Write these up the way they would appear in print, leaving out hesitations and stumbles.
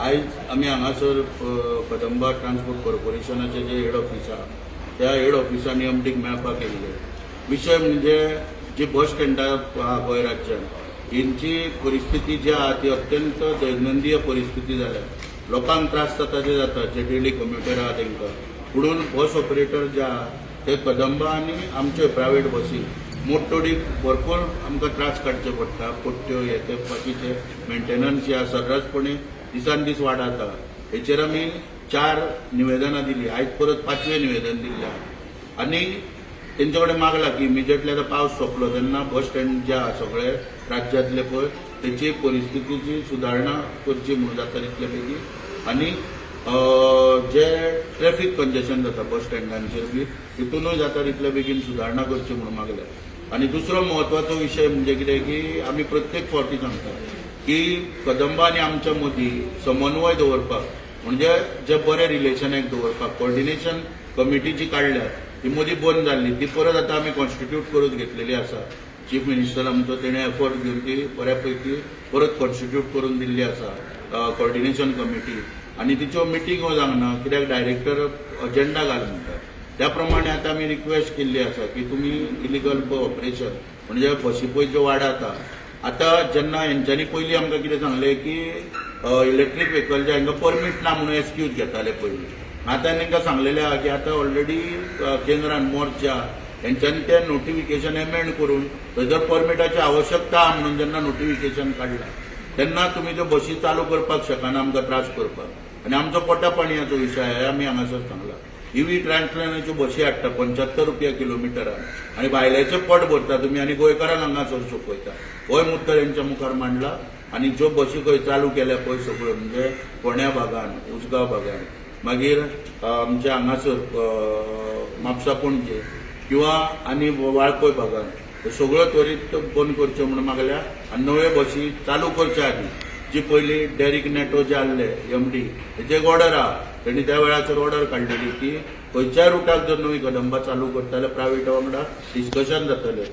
आयज आमी हांगासर कदंबा ट्रान्सपोर्ट कॉर्पोरेशनाचे जे हेड ऑफिस आहा त्या हेड ऑफिसांनी एमडीक मेळपाक येयले। विशय म्हणजे जी बस स्टँडां आहा गोंय राज्यांत हेंची परिस्थिती जी आहा ती अत्यंत दैनंदीय परिस्थिती जाल्या। लोकांक त्रास जाता जे जाता जे डेली कम्युटर आहा तांकां, पुणून बस ऑपरेटर जे आहा ते कदंबा आनी आमच्यो प्रायवेट बसी मोडतोडीक भरपूर आमकां त्रास काडचे पडटा। पट्ट्यो हे ते बाकीचे मेंटेनन्स जे सर्रासपणे दिसान दीस वाडता। हेचेर आमी 4 निवेदनां दिली, आयज परत 5वें निवेदन दिल्लें आनी तेंचे कडेन मागला की इमिजिएटली आतां पावस सोंपलो तेन्ना बस स्टँड जे आहा सगळे राज्यांतले पळय तेची परिस्थितीची सुदारणा करची म्हणून जाता तितले बेगीन आनी जे ट्रॅफिक कंजेशन जाता बस स्टँडांचेर बी तितूनय जाता तितले बेगीन सुदारणा करची म्हणून मागल्या। आनी दुसरो महत्वाचो विशय म्हणजे कितें की आमी प्रत्येक फावटी सांगता की कदंबा आनी आमच्या मदीं समन्वय दवरपाक म्हणजे जे बरे रिलेशन एक दवरपाक कॉर्डिनेशन कमिटी जी काडल्या ती मदीं बंद जाल्ली ती परत आतां आमी कॉन्स्टिट्यूट करून घेतलेली आसा। चीफ मिनिस्टर आमचो तेणें एफर्ट घेवन ती बऱ्यापैकी परत कॉन्स्टिट्यूट करून दिल्ली आसा कॉर्डिनेशन कमिटी आनी तिच्यो मिटिंगो जावना कित्याक डायरेक्टर अजेंडा घाल म्हणटा त्या प्रमाणे आतां आमी रिक्वेस्ट केल्ली आसा की तुमी इलिगल ऑपरेशन म्हणजे बसी पळय ज्यो वाडता आतां जेन्ना हेंच्यांनी पयलीं आमकां कितें सांगलें की इलेक्ट्रीक व्हेकल जे हांकां परमीट ना म्हणून एक्सक्यूज घेताले पयलीं। आतां तांकां सांगलेलें आहा की आतां ऑलरेडी केंद्रान मोर्चा हेंच्यांनी तें नोटिफिकेशन एमेंड करून थंयसर परमिटाची आवश्यकता आहा म्हणून जेन्ना नोटिफिकेशन काडलां तेन्ना तुमी त्यो बसी चालू करपाक शकना आमकां त्रास करपाक। आनी आमचो पोटा पाणयाचो विशय आहे आमी हांगासर सांगला ईव्ही ट्रान्सप्लानाच्यो बसी हाडटा 75 रुपया किलोमिटरान आनी भायल्याचें पोट भरता तुमी आनी गोंयकारांक हांगासर सोंपयता होय मुद्दो तेंच्या मुखार मांडला। आनी ज्यो बसी खंय चालू केल्या पळय सगळ्यो म्हणजे फोंड्या भागान उसगांव भागान मागीर आमच्या हांगासर म्हापसा पणजे किंवा आनी वाळपय भागान सगळ्यो त्वरीत बंद करच्यो म्हणून मागल्या आनी नव्यो बसी चालू करच्या आदी जी पयली डेरिक नेटो जे आसले एमडी हेचे एक ऑर्डर आहा तेणी त्या वेळाचेर ऑर्डर काडलेली की खंयच्याय रुटाक जर नवी कदंबा चालू करता जाल्यार प्रायवेटा वांगडा डिस्कशन जातलें।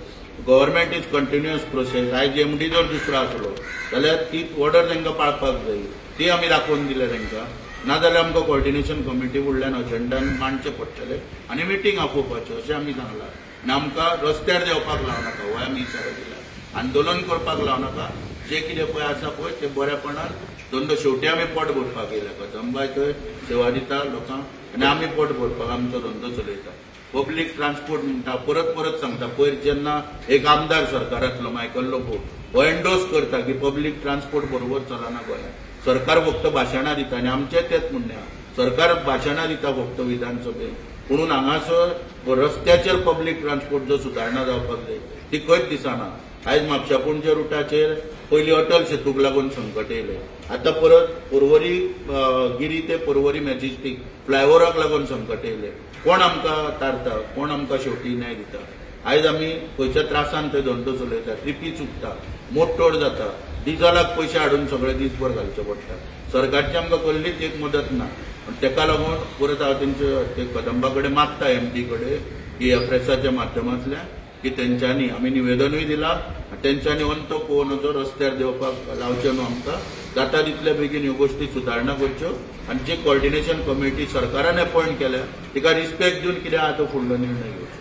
Government is continuous process. आयज एमडी जर दुसरो आसलो जाल्यार ती ऑर्डर तांकां पाळपाक जाय ती आमी दाखोवन दिल्या तांकां नाजाल्यार आमकां कॉर्डिनेशन कमिटी फुडल्यान अजेंडान मांडचें पडटलें आनी मिटींग आपोवपाच्यो अशें आमी सांगलां। आनी आमकां रस्त्यार देंवपाक लावनाका हो आमी इशारो दिला। आंदोलन करपाक लावनाका जे कितें पळय आसा पळय ते बरेपणान धंदो शेवटी आमी पोट भरपाक येयला कदंबा थंय सेवा दिता लोकांक आनी आमी पोट भरपाक आमचो धंदो चलयता। पब्लीक ट्रान्सपोर्ट म्हणटा परत परत सांगता पयर जेन्ना एक आमदार सरकारांतलो मायकल लोबो हो एंडोर्स करता की पब्लीक ट्रान्सपोर्ट बरोबर चलना गोंयांत सरकार फक्त भाशणां दिता आनी आमचें तेंच म्हणणें आहा सरकार भाशणां दिता फक्त विधानसभेन म्हणून हांगासर रस्त्याचेर पब्लीक ट्रान्सपोर्ट जर सुदारणा जावपाक जाय ती खंयच दिसना। आयज म्हापशा पणजे रुटाचेर पयलीं अटल सेतूक लागून संकट येयलें आतां परत पर्वरी गिरी ते पर्वरी मॅजेस्टीक फ्लायओवराक लागून संकट येयलें। कोण आमकां तारता कोण आमकां शेवटी न्याय दिता। आयज आमी खंयच्या त्रासान ते धंदो चलयता ट्रिपी चुकता मोडतोड जाता डिझलाक पयशे हाडून सगळे दिसभर घालचे पडटा सरकारची आमकां कसलीच एक मदत ना। तेका लागून परत हांव तेंचे कदंबा कडेन मागता एमडी कडेन की ह्या प्रेसाच्या माध्यमांतल्यान की तेंच्यांनी आमी निवेदनूय दिलां तेंच्यांनी अंत पळोवन जो रस्त्यार देंवपाक लावचें न्हू आमकां जाता तितले बेगीन ह्यो गोश्टी सुदारणा करच्यो आनी जी कॉर्डिनेशन कमिटी सरकारान अपॉयंट केल्या तिका रिस्पेक्ट दिवन कितें आहा तो फुडलो निर्णय घेवचो।